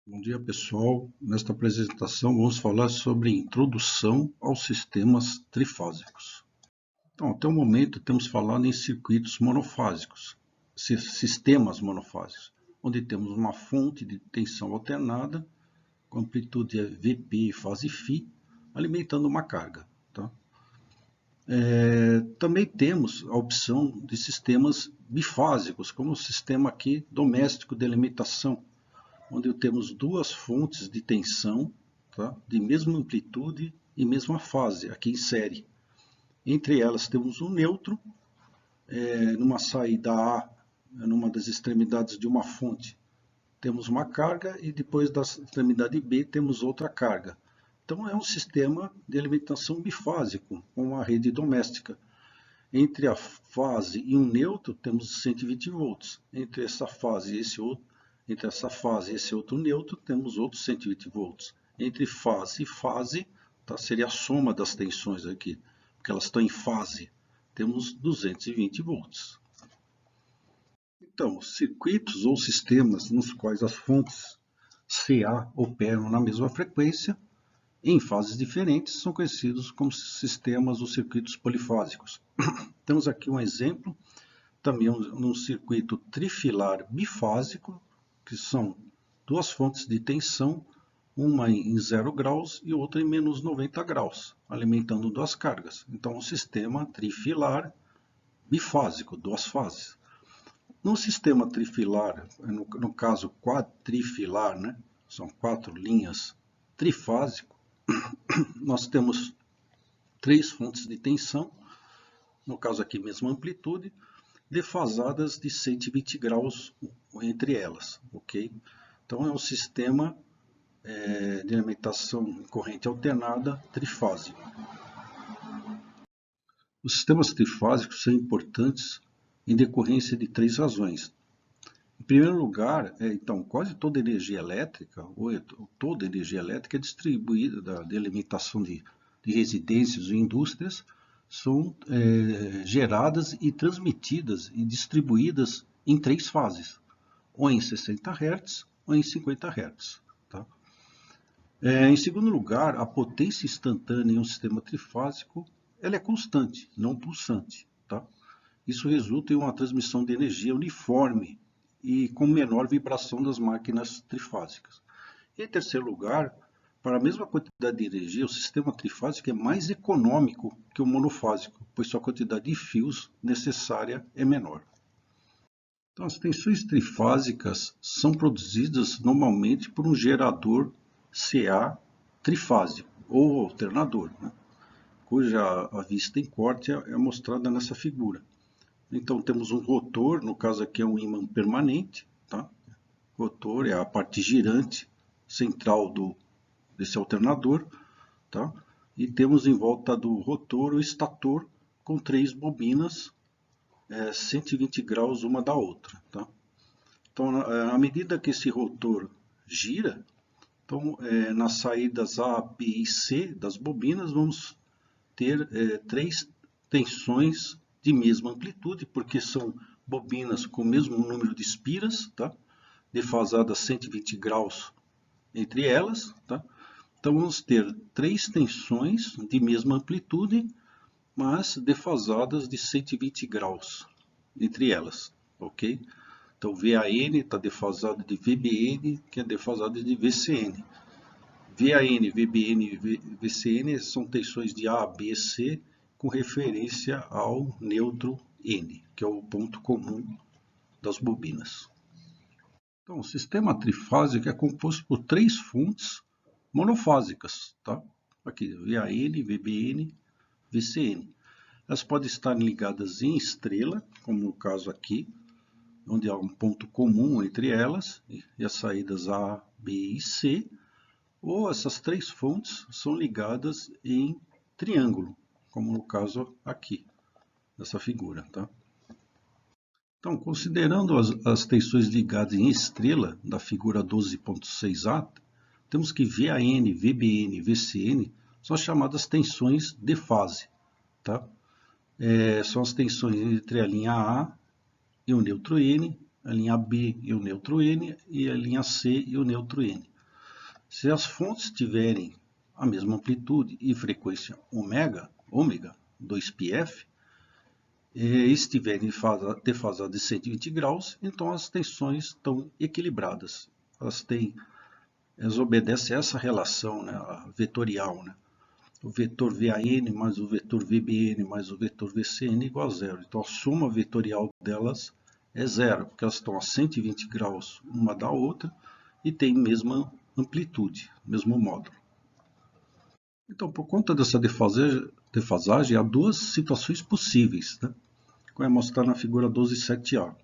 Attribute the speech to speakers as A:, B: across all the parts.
A: Bom dia, pessoal. Nesta apresentação vamos falar sobre introdução aos sistemas trifásicos. Então, até o momento temos falado em circuitos monofásicos, sistemas monofásicos, onde temos uma fonte de tensão alternada, com amplitude Vp e fase φ, alimentando uma carga. Tá? Também temos a opção de sistemas bifásicos, como o sistema aqui doméstico de alimentação, onde temos duas fontes de tensão, tá, de mesma amplitude e mesma fase, aqui em série. Entre elas temos um neutro, numa saída A, numa das extremidades de uma fonte, temos uma carga e depois da extremidade B temos outra carga. Então é um sistema de alimentação bifásico, com uma rede doméstica. Entre a fase e um neutro temos 120 volts. Entre essa fase e esse outro neutro, temos outros 120 volts. Entre fase e fase, tá, seria a soma das tensões aqui, porque elas estão em fase, temos 220 volts. Então, circuitos ou sistemas nos quais as fontes CA operam na mesma frequência, em fases diferentes, são conhecidos como sistemas ou circuitos polifásicos. Temos aqui um exemplo, também num circuito trifilar bifásico, que são duas fontes de tensão, uma em 0 graus e outra em menos 90 graus, alimentando duas cargas. Então, um sistema trifilar bifásico, duas fases. No sistema trifilar, no caso quadrifilar, né, são 4 linhas trifásico, nós temos 3 fontes de tensão, no caso aqui mesma amplitude, defasadas de 120 graus entre elas, ok? Então é um sistema de alimentação em corrente alternada trifásico. Os sistemas trifásicos são importantes em decorrência de 3 razões. Em primeiro lugar, então, quase toda energia elétrica, ou toda energia elétrica é distribuída de alimentação de residências e indústrias, são geradas e transmitidas e distribuídas em 3 fases, ou em 60 Hz ou em 50 Hz. Tá? Em segundo lugar, a potência instantânea em um sistema trifásico ela é constante, não pulsante. Tá? Isso resulta em uma transmissão de energia uniforme e com menor vibração das máquinas trifásicas. E, em terceiro lugar, para a mesma quantidade de energia, o sistema trifásico é mais econômico que o monofásico, pois sua quantidade de fios necessária é menor. Então, as tensões trifásicas são produzidas normalmente por um gerador CA trifásico, ou alternador, né, cuja a vista em corte é mostrada nessa figura. Então, temos um rotor, no caso aqui é um ímã permanente, tá? O rotor é a parte girante central desse alternador, tá? E temos em volta do rotor o estator com 3 bobinas 120 graus uma da outra. Tá? Então, à medida que esse rotor gira, então, nas saídas A, B e C das bobinas, vamos ter 3 tensões de mesma amplitude, porque são bobinas com o mesmo número de espiras, tá? Defasadas 120 graus entre elas. Tá? Então, vamos ter 3 tensões de mesma amplitude, mas defasadas de 120 graus entre elas, ok? Então, VAN está defasado de VBN, que é defasado de VCN. VAN, VBN e VCN são tensões de A, B, C, com referência ao neutro N, que é o ponto comum das bobinas. Então, o sistema trifásico é composto por 3 fontes monofásicas, tá? Aqui, VAN, VBN, VCN. Elas podem estar ligadas em estrela, como no caso aqui, onde há um ponto comum entre elas, e as saídas A, B e C, ou essas 3 fontes são ligadas em triângulo, como no caso aqui, nessa figura. Tá? Então, considerando as tensões ligadas em estrela, da figura 12.6a, temos que VAN, VBN e VCN são as chamadas tensões de fase. Tá? São as tensões entre a linha A e o neutro N, a linha B e o neutro N, e a linha C e o neutro N. Se as fontes tiverem a mesma amplitude e frequência ômega 2πf, e estiverem defasadas de 120 graus, então as tensões estão equilibradas. Elas obedecem a essa relação, né, a vetorial, né? O vetor VAN mais o vetor VBN mais o vetor VCN igual a zero. Então a soma vetorial delas é zero, porque elas estão a 120 graus uma da outra e têm a mesma amplitude, mesmo módulo. Então, por conta dessa defasagem, há duas situações possíveis, né? Como é mostrado na figura 12.7a.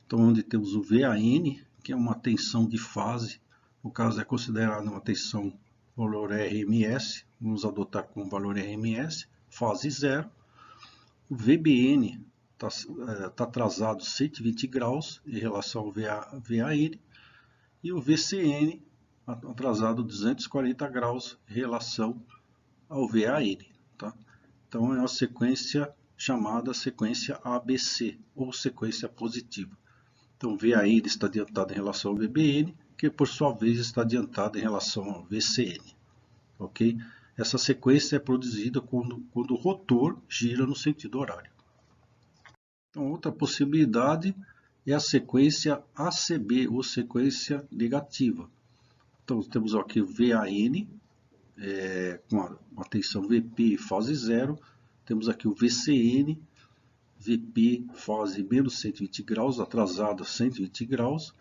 A: Então, onde temos o VAN, que é uma tensão de fase, no caso é considerada uma tensão valor RMS, vamos adotar como valor RMS, fase zero. O VBN está atrasado 120 graus em relação ao VAN, e o VCN atrasado 240 graus em relação ao VAN. Tá? Então é uma sequência chamada sequência ABC, ou sequência positiva. Então, VAN está adiantado em relação ao VBN, que por sua vez está adiantado em relação ao VCN. Ok? Essa sequência é produzida quando o rotor gira no sentido horário. Então, outra possibilidade é a sequência ACB, ou sequência negativa. Então, temos aqui o VAN, com a tensão VP fase zero. Temos aqui o VCN, VP fase menos 120 graus, atrasado a 120 graus,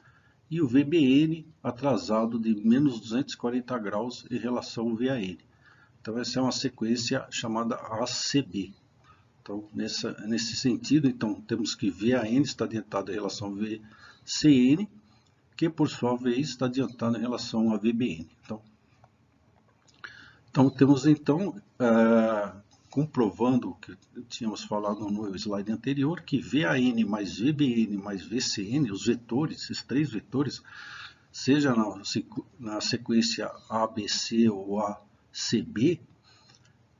A: e o VBN atrasado de menos 240 graus em relação ao VAN. Então essa é uma sequência chamada ACB. Então nesse sentido, então, temos que VAN está adiantado em relação ao VCN, que por sua vez está adiantado em relação ao VBN. Então temos comprovando o que tínhamos falado no slide anterior, que VAN mais VBN mais VCN, os vetores, esses três vetores, seja na sequência ABC ou ACB,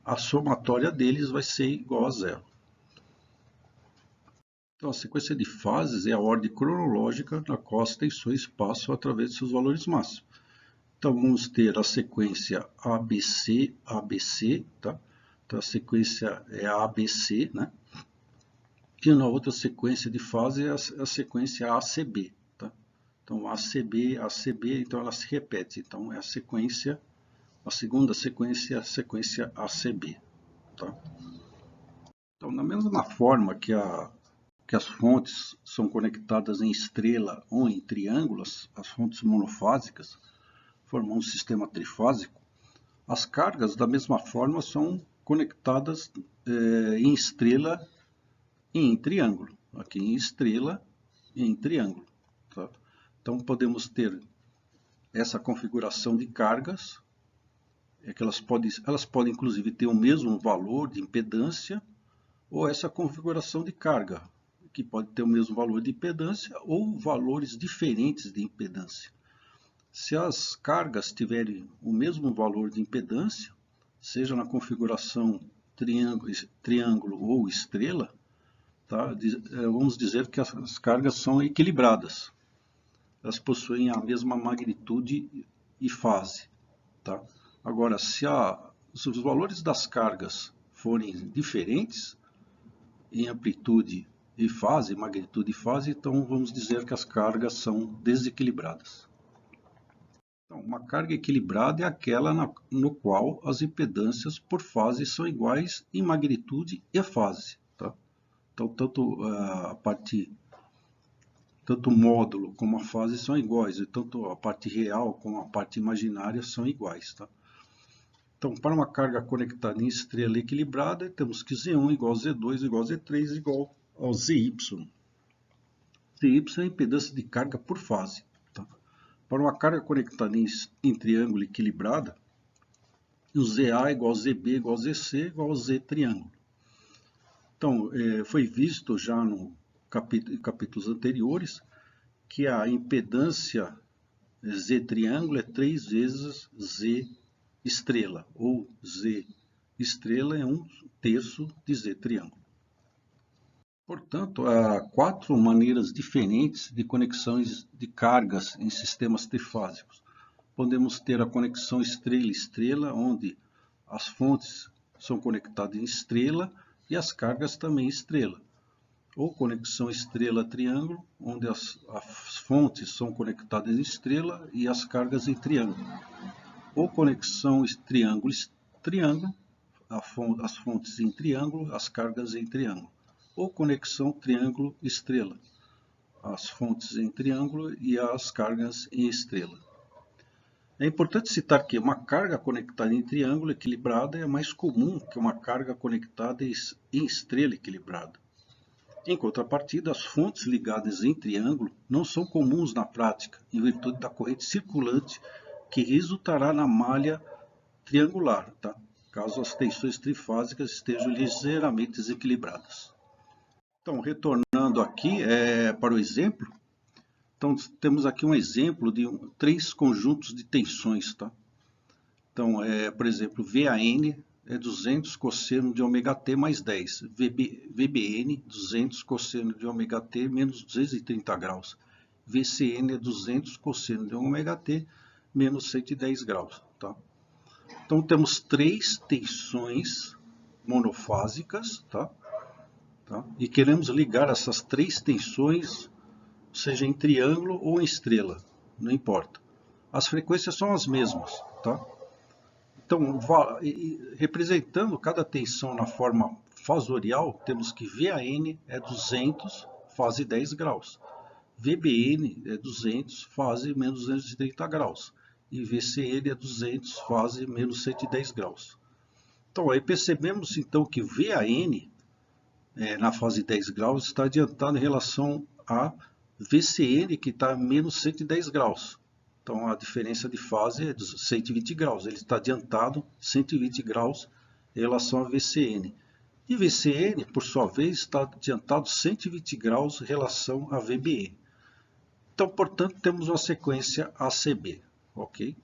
A: a somatória deles vai ser igual a zero. Então, a sequência de fases é a ordem cronológica na qual as tensões passam através de seus valores máximos. Então, vamos ter a sequência ABC, tá? Então, a sequência é a ABC, né? E na outra sequência de fase é a sequência ACB, tá? Então, ACB, então ela se repete. Então, é a segunda sequência é a sequência ACB, tá? Então, da mesma forma que as fontes são conectadas em estrela ou em triângulos, as fontes monofásicas formam um sistema trifásico, as cargas da mesma forma são conectadas em estrela e em triângulo. Aqui em estrela e em triângulo. Tá? Então podemos ter essa configuração de cargas, que elas podem inclusive ter o mesmo valor de impedância, ou essa configuração de carga, que pode ter o mesmo valor de impedância ou valores diferentes de impedância. Se as cargas tiverem o mesmo valor de impedância, seja na configuração triângulo ou estrela, tá? Vamos dizer que as cargas são equilibradas. Elas possuem a mesma magnitude e fase. Tá? Agora, se os valores das cargas forem diferentes em amplitude e fase, magnitude e fase, então vamos dizer que as cargas são desequilibradas. Então, uma carga equilibrada é aquela no qual as impedâncias por fase são iguais em magnitude e fase. Tá? Então, tanto o módulo como a fase são iguais, e tanto a parte real como a parte imaginária são iguais. Tá? Então, para uma carga conectada em estrela equilibrada, temos que Z1 igual a Z2 igual a Z3 igual ao ZY. ZY é a impedância de carga por fase. Tá? Para uma carga conectada em triângulo equilibrada, o ZA igual a ZB igual a ZC igual a Z triângulo. Então, foi visto já no capítulos anteriores que a impedância Z triângulo é 3 vezes Z estrela, ou Z estrela é 1/3 de Z triângulo. Portanto, há 4 maneiras diferentes de conexões de cargas em sistemas trifásicos. podemos ter a conexão estrela-estrela, onde as fontes são conectadas em estrela e as cargas também em estrela. Ou conexão estrela-triângulo, onde as fontes são conectadas em estrela e as cargas em triângulo. Ou conexão triângulo-triângulo, as fontes em triângulo, as cargas em triângulo. Ou conexão triângulo-estrela, as fontes em triângulo e as cargas em estrela. É importante citar que uma carga conectada em triângulo equilibrada é mais comum que uma carga conectada em estrela equilibrada. Em contrapartida, as fontes ligadas em triângulo não são comuns na prática, em virtude da corrente circulante que resultará na malha triangular, tá? Caso as tensões trifásicas estejam ligeiramente desequilibradas. Então, retornando aqui para o exemplo, então temos aqui um exemplo de 3 conjuntos de tensões, tá? Então, por exemplo, VAN é 200 cosseno de ômega t mais 10, VBN 200 cosseno de ômega t menos 230 graus, VCN é 200 cosseno de ômega t menos 110 graus. Tá? Então temos 3 tensões monofásicas, tá? E queremos ligar essas 3 tensões, seja em triângulo ou em estrela, não importa. As frequências são as mesmas, tá? Então, representando cada tensão na forma fasorial, temos que VAN é 200, fase 10 graus. VBN é 200, fase menos 230 graus. E VCN é 200, fase menos 110 graus. Então, aí percebemos então que VAN, na fase 10 graus, está adiantado em relação a VCN, que está a menos 110 graus. Então, a diferença de fase é de 120 graus. Ele está adiantado 120 graus em relação a VCN. E VCN, por sua vez, está adiantado 120 graus em relação a VBN. Então, portanto, temos uma sequência ACB. Ok?